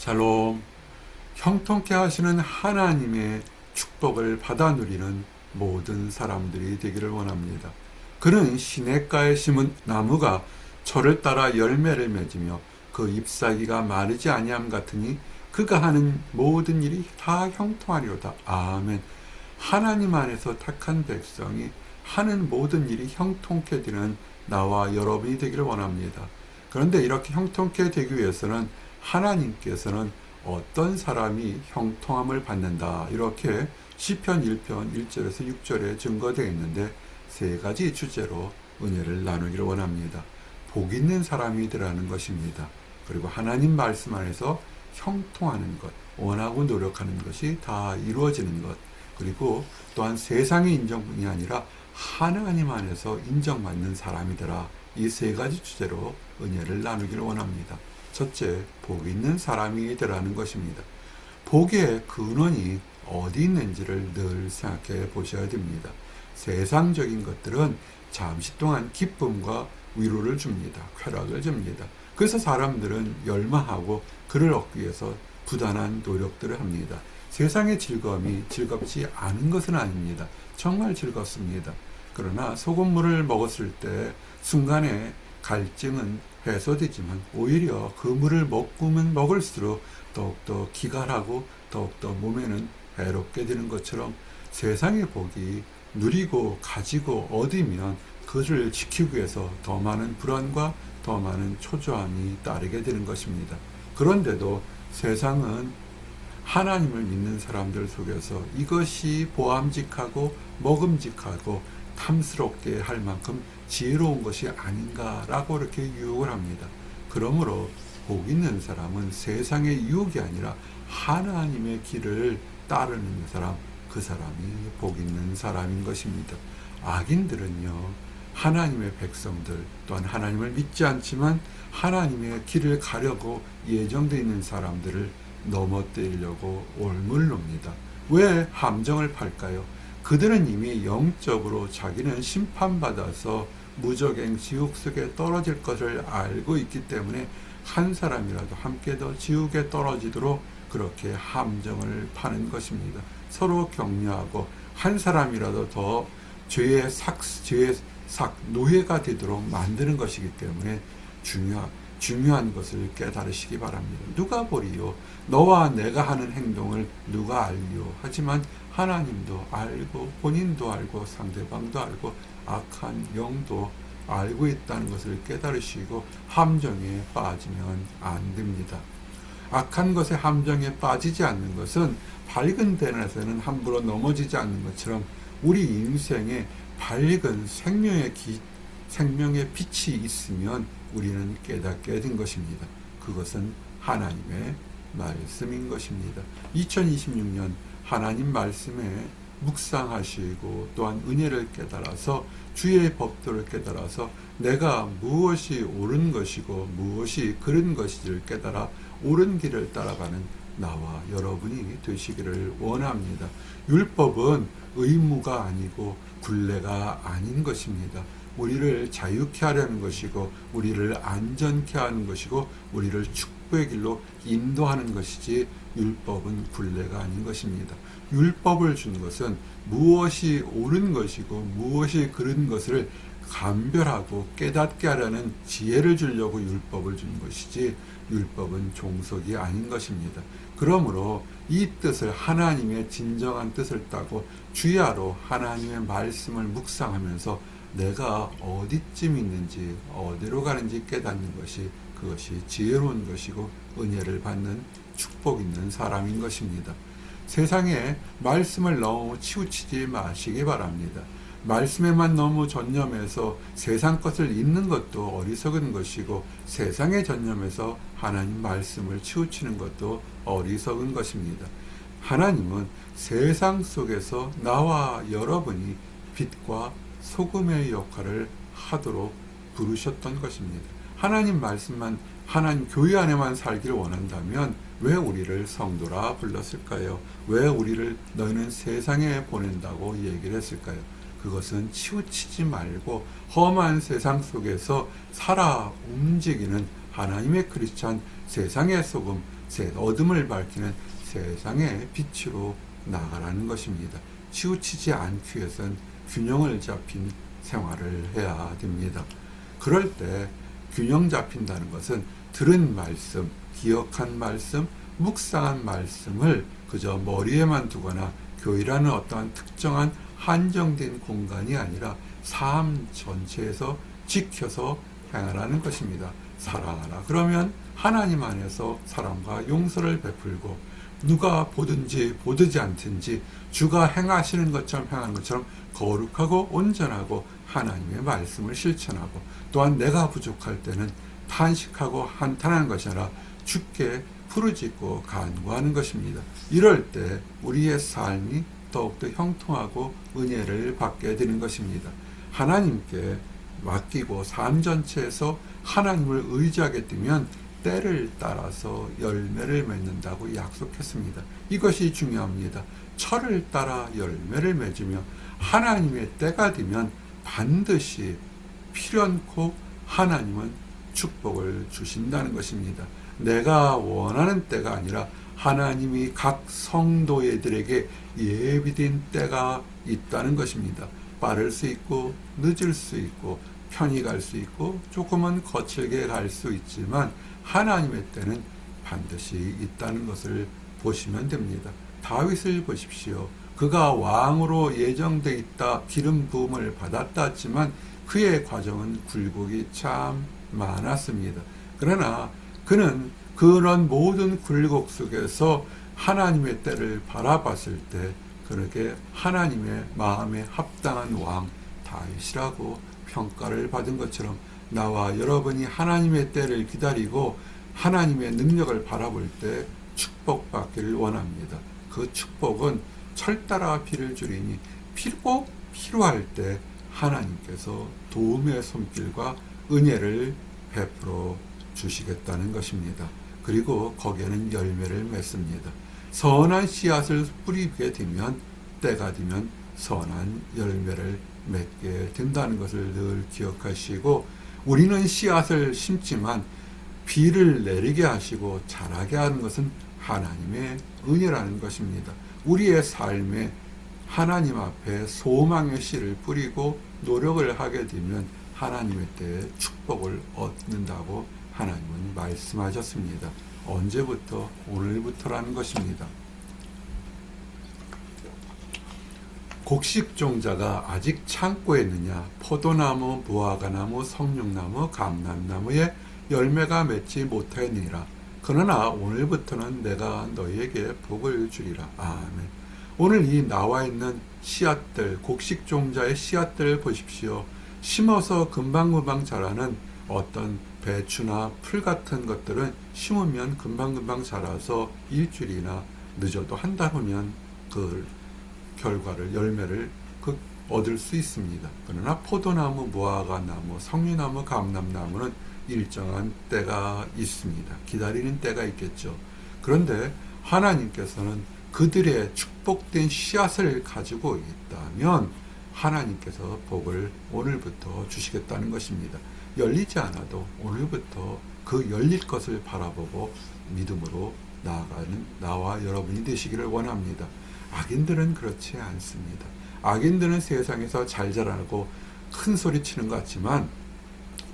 샬롬. 형통케 하시는 하나님의 축복을 받아 누리는 모든 사람들이 되기를 원합니다. 그는 시냇가에 심은 나무가 철을 따라 열매를 맺으며 그 잎사귀가 마르지 아니함 같으니 그가 하는 모든 일이 다 형통하리로다. 아멘. 하나님 안에서 택한 백성이 하는 모든 일이 형통케 되는 나와 여러분이 되기를 원합니다. 그런데 이렇게 형통케 되기 위해서는 하나님께서는 어떤 사람이 형통함을 받는다, 이렇게 시편 1편 1절에서 6절에 증거되어 있는데 세 가지 주제로 은혜를 나누기를 원합니다. 복 있는 사람이라는 것입니다. 그리고 하나님 말씀 안에서 형통하는 것, 원하고 노력하는 것이 다 이루어지는 것, 그리고 또한 세상의 인정뿐이 아니라 하나님 안에서 인정받는 사람이더라. 이 세 가지 주제로 은혜를 나누기를 원합니다. 첫째, 복 있는 사람이더라는 것입니다. 복의 근원이 어디 있는지를 늘 생각해 보셔야 됩니다. 세상적인 것들은 잠시 동안 기쁨과 위로를 줍니다. 쾌락을 줍니다. 그래서 사람들은 열망하고 그를 얻기 위해서 부단한 노력들을 합니다. 세상의 즐거움이 즐겁지 않은 것은 아닙니다. 정말 즐겁습니다. 그러나 소금물을 먹었을 때 순간에 갈증은 해소되지만 오히려 그 물을 먹으면 먹을수록 더욱더 기갈하고 더욱더 몸에는 해롭게 되는 것처럼 세상의 복이 누리고 가지고 얻으면 그를 지키기 위해서 더 많은 불안과 더 많은 초조함이 따르게 되는 것입니다. 그런데도 세상은 하나님을 믿는 사람들 속에서 이것이 보암직하고 먹음직하고 탐스럽게 할 만큼 지혜로운 것이 아닌가라고 이렇게 유혹을 합니다. 그러므로 복 있는 사람은 세상의 유혹이 아니라 하나님의 길을 따르는 사람, 그 사람이 복 있는 사람인 것입니다. 악인들은요, 하나님의 백성들, 또한 하나님을 믿지 않지만 하나님의 길을 가려고 예정되어 있는 사람들을 넘어뜨리려고 올물릅니다. 왜 함정을 팔까요? 그들은 이미 영적으로 자기는 심판받아서 무적행 지옥 속에 떨어질 것을 알고 있기 때문에 한 사람이라도 함께 더 지옥에 떨어지도록 그렇게 함정을 파는 것입니다. 서로 격려하고 한 사람이라도 더 죄의 노예가 되도록 만드는 것이기 때문에 중요한 것을 깨달으시기 바랍니다. 누가 보리요? 너와 내가 하는 행동을 누가 알리요? 하지만 하나님도 알고 본인도 알고 상대방도 알고 악한 영도 알고 있다는 것을 깨달으시고 함정에 빠지면 안 됩니다. 악한 것의 함정에 빠지지 않는 것은 밝은 데에서는 함부로 넘어지지 않는 것처럼 우리 인생에 밝은 생명의 빛이 있으면 우리는 깨닫게 된 것입니다. 그것은 하나님의 말씀인 것입니다. 2026년 하나님 말씀에 묵상하시고 또한 은혜를 깨달아서 주의 법도를 깨달아서 내가 무엇이 옳은 것이고 무엇이 그른 것인지를 깨달아 옳은 길을 따라가는 나와 여러분이 되시기를 원합니다. 율법은 의무가 아니고 굴레가 아닌 것입니다. 우리를 자유케 하려는 것이고 우리를 안전케 하는 것이고 우리를 축복의 길로 인도하는 것이지 율법은 굴레가 아닌 것입니다. 율법을 준 것은 무엇이 옳은 것이고 무엇이 그른 것을 감별하고 깨닫게 하려는 지혜를 주려고 율법을 준 것이지 율법은 종속이 아닌 것입니다. 그러므로 이 뜻을 하나님의 진정한 뜻을 따고 주야로 하나님의 말씀을 묵상하면서 내가 어디쯤 있는지 어디로 가는지 깨닫는 것이 그것이 지혜로운 것이고 은혜를 받는 축복 있는 사람인 것입니다. 세상에 말씀을 너무 치우치지 마시기 바랍니다. 말씀에만 너무 전념해서 세상 것을 잊는 것도 어리석은 것이고 세상에 전념해서 하나님 말씀을 치우치는 것도 어리석은 것입니다. 하나님은 세상 속에서 나와 여러분이 빛과 소금의 역할을 하도록 부르셨던 것입니다. 하나님 말씀만 하나님 교회 안에만 살기를 원한다면 왜 우리를 성도라 불렀을까요? 왜 우리를 너희는 세상에 보낸다고 얘기를 했을까요? 그것은 치우치지 말고 험한 세상 속에서 살아 움직이는 하나님의 크리스찬 세상의 소금 어둠을 밝히는 세상의 빛으로 나가라는 것입니다. 치우치지 않기 위해서는 균형을 잡힌 생활을 해야 됩니다. 그럴 때 균형 잡힌다는 것은 들은 말씀, 기억한 말씀, 묵상한 말씀을 그저 머리에만 두거나 교회라는 어떠한 특정한 한정된 공간이 아니라 삶 전체에서 지켜서 행하라는 것입니다. 사랑하라. 그러면 하나님 안에서 사랑과 용서를 베풀고 누가 보든지 보지 않든지 주가 행하시는 것처럼 행하는 것처럼 거룩하고 온전하고 하나님의 말씀을 실천하고 또한 내가 부족할 때는 탄식하고 한탄하는 것이 아니라 주께 부르짖고 간구하는 것입니다. 이럴 때 우리의 삶이 더욱더 형통하고 은혜를 받게 되는 것입니다. 하나님께 맡기고 삶 전체에서 하나님을 의지하게 되면 때를 따라서 열매를 맺는다고 약속했습니다. 이것이 중요합니다. 철을 따라 열매를 맺으며 하나님의 때가 되면 반드시 필연코 하나님은 축복을 주신다는 것입니다. 내가 원하는 때가 아니라 하나님이 각 성도들에게 예비된 때가 있다는 것입니다. 빠를 수 있고 늦을 수 있고 편히 갈 수 있고 조금은 거칠게 갈 수 있지만 하나님의 때는 반드시 있다는 것을 보시면 됩니다. 다윗을 보십시오. 그가 왕으로 예정돼 있다 기름 부음을 받았다 했지만 그의 과정은 굴곡이 참 많았습니다. 그러나 그는 그런 모든 굴곡 속에서 하나님의 때를 바라봤을 때 그렇게 하나님의 마음에 합당한 왕 다윗이라고 평가를 받은 것처럼 나와 여러분이 하나님의 때를 기다리고 하나님의 능력을 바라볼 때 축복받기를 원합니다. 그 축복은 철 따라 비를 줄이니 꼭 필요할 때 하나님께서 도움의 손길과 은혜를 베풀어 주시겠다는 것입니다. 그리고 거기에는 열매를 맺습니다. 선한 씨앗을 뿌리게 되면 때가 되면 선한 열매를 맺게 된다는 것을 늘 기억하시고 우리는 씨앗을 심지만 비를 내리게 하시고 자라게 하는 것은 하나님의 은혜라는 것입니다. 우리의 삶에 하나님 앞에 소망의 씨를 뿌리고 노력을 하게 되면 하나님의 때에 축복을 얻는다고 하나님은 말씀하셨습니다. 언제부터? 오늘부터라는 것입니다. 곡식종자가 아직 창고에 있느냐? 포도나무, 무화과나무, 석류나무, 감람나무에 열매가 맺지 못하였느니라. 그러나 오늘부터는 내가 너희에게 복을 주리라. 아멘. 오늘 이 나와 있는 씨앗들, 곡식종자의 씨앗들 보십시오. 심어서 금방금방 자라는 어떤 배추나 풀 같은 것들은 심으면 금방금방 자라서 일주일이나 늦어도 한 달 후면 그 결과를, 열매를 얻을 수 있습니다. 그러나 포도나무, 무화과나무, 석류나무, 감람나무는 일정한 때가 있습니다. 기다리는 때가 있겠죠. 그런데 하나님께서는 그들의 축복된 씨앗을 가지고 있다면 하나님께서 복을 오늘부터 주시겠다는 것입니다. 열리지 않아도 오늘부터 그 열릴 것을 바라보고 믿음으로 나아가는 나와 여러분이 되시기를 원합니다. 악인들은 그렇지 않습니다. 악인들은 세상에서 잘 자라고 큰 소리 치는 것 같지만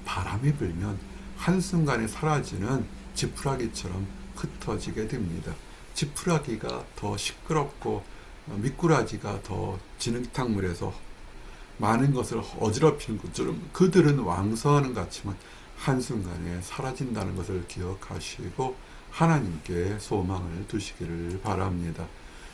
바람이 불면 한순간에 사라지는 지푸라기처럼 흩어지게 됩니다. 지푸라기가 더 시끄럽고 미꾸라지가 더 진흙탕물에서 많은 것을 어지럽히는 것처럼 그들은 왕성하는 것 같지만 한순간에 사라진다는 것을 기억하시고 하나님께 소망을 두시기를 바랍니다.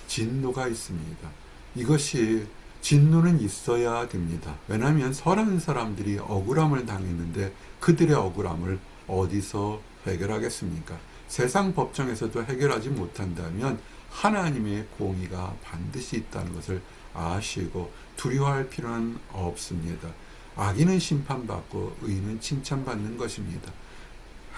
진노가 있습니다. 이것이 진노는 있어야 됩니다. 왜냐하면 선한 사람들이 억울함을 당했는데 그들의 억울함을 어디서 해결하겠습니까? 세상 법정에서도 해결하지 못한다면 하나님의 공의가 반드시 있다는 것을 아시고 두려워할 필요는 없습니다. 악인은 심판받고 의인은 칭찬받는 것입니다.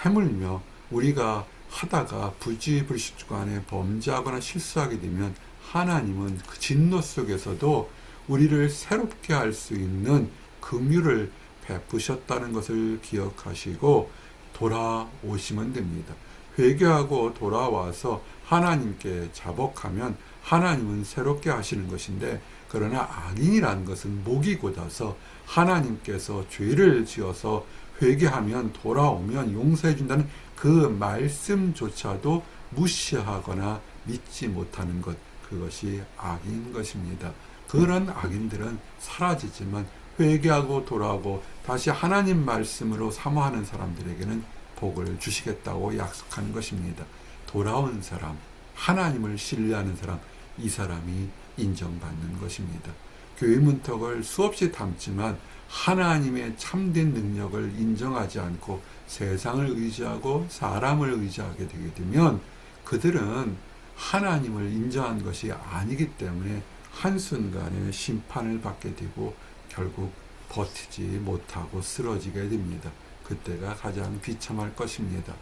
해물며 우리가 하다가 부지불식간에 범죄하거나 실수하게 되면 하나님은 그 진노 속에서도 우리를 새롭게 할 수 있는 긍휼을 베푸셨다는 것을 기억하시고 돌아오시면 됩니다. 회개하고 돌아와서 하나님께 자복하면 하나님은 새롭게 하시는 것인데, 그러나 악인이라는 것은 목이 곧아서 하나님께서 죄를 지어서 회개하면 돌아오면 용서해 준다는 그 말씀조차도 무시하거나 믿지 못하는 것, 그것이 악인 것입니다. 그런 악인들은 사라지지만 회개하고 돌아오고 다시 하나님 말씀으로 사모하는 사람들에게는 복을 주시겠다고 약속하는 것입니다. 돌아온 사람, 하나님을 신뢰하는 사람, 이 사람이 인정받는 것입니다. 교회 문턱을 수없이 담지만 하나님의 참된 능력을 인정하지 않고 세상을 의지하고 사람을 의지하게 되게 되면 그들은 하나님을 인정한 것이 아니기 때문에 한순간에 심판을 받게 되고 결국 버티지 못하고 쓰러지게 됩니다. 그때가 가장 비참할 것입니다.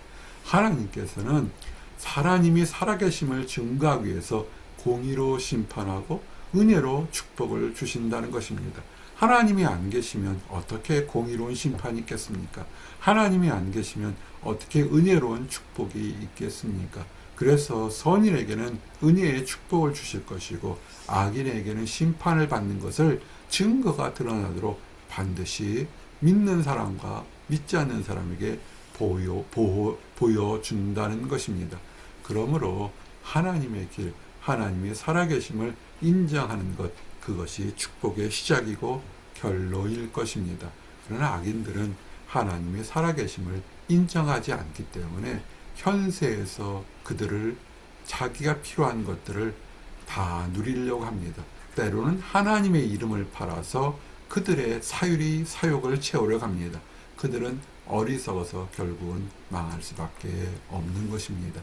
하나님께서는 하나님이 살아계심을 증거하기 위해서 공의로 심판하고 은혜로 축복을 주신다는 것입니다. 하나님이 안 계시면 어떻게 공의로운 심판이 있겠습니까? 하나님이 안 계시면 어떻게 은혜로운 축복이 있겠습니까? 그래서 선인에게는 은혜의 축복을 주실 것이고 악인에게는 심판을 받는 것을 증거가 드러나도록 반드시 믿는 사람과 믿지 않는 사람에게 보여준다는 것입니다. 그러므로 하나님의 길, 하나님의 살아계심을 인정하는 것, 그것이 축복의 시작이고 결론일 것입니다. 그러나 악인들은 하나님의 살아계심을 인정하지 않기 때문에 현세에서 그들을 자기가 필요한 것들을 다 누리려고 합니다. 때로는 하나님의 이름을 팔아서 그들의 사욕을 채우려고 합니다. 그들은 어리석어서 결국은 망할 수밖에 없는 것입니다.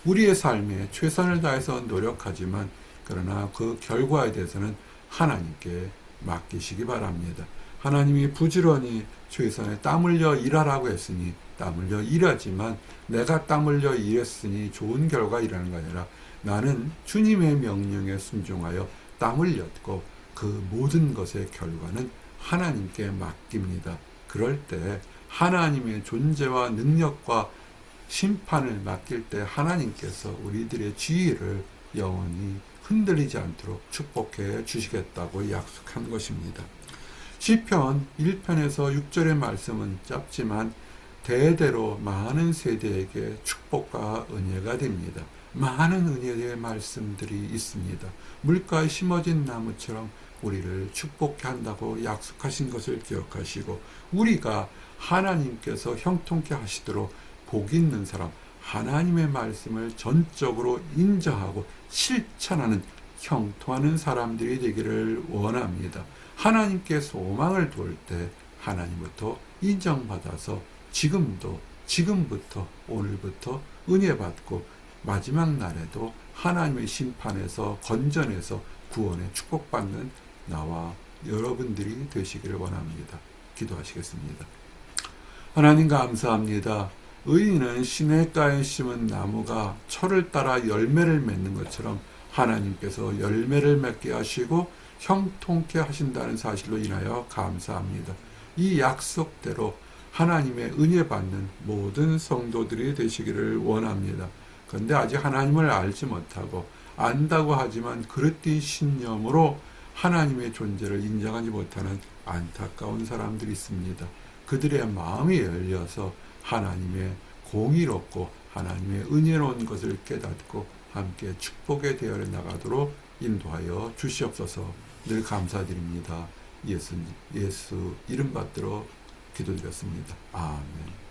우리의 삶에 최선을 다해서 노력하지만 그러나 그 결과에 대해서는 하나님께 맡기시기 바랍니다. 하나님이 부지런히 최선에 땀 흘려 일하라고 했으니 땀 흘려 일하지만 내가 땀 흘려 일했으니 좋은 결과 일하는 게 아니라 나는 주님의 명령에 순종하여 땀 흘렸고 그 모든 것의 결과는 하나님께 맡깁니다. 그럴 때 하나님의 존재와 능력과 심판을 맡길 때 하나님께서 우리들의 지위를 영원히 흔들리지 않도록 축복해 주시겠다고 약속한 것입니다. 시편 1편에서 6절의 말씀은 짧지만 대대로 많은 세대에게 축복과 은혜가 됩니다. 많은 은혜의 말씀들이 있습니다. 물가에 심어진 나무처럼 우리를 축복해 한다고 약속하신 것을 기억하시고 우리가 하나님께서 형통케 하시도록 복 있는 사람, 하나님의 말씀을 전적으로 인정하고 실천하는 형통하는 사람들이 되기를 원합니다. 하나님께 소망을 두을 때 하나님부터 인정받아서 지금부터 오늘부터 은혜 받고 마지막 날에도 하나님의 심판에서 건전해서 구원의 축복받는 나와 여러분들이 되시기를 원합니다. 기도하시겠습니다. 하나님 감사합니다. 의인은 시냇가에 심은 나무가 철을 따라 열매를 맺는 것처럼 하나님께서 열매를 맺게 하시고 형통케 하신다는 사실로 인하여 감사합니다. 이 약속대로 하나님의 은혜 받는 모든 성도들이 되시기를 원합니다. 그런데 아직 하나님을 알지 못하고 안다고 하지만 그릇된 신념으로 하나님의 존재를 인정하지 못하는 안타까운 사람들이 있습니다. 그들의 마음이 열려서 하나님의 공의롭고 하나님의 은혜로운 것을 깨닫고 함께 축복의 대열에 나가도록 인도하여 주시옵소서. 늘 감사드립니다. 예수 이름 받들어 기도드렸습니다. 아멘.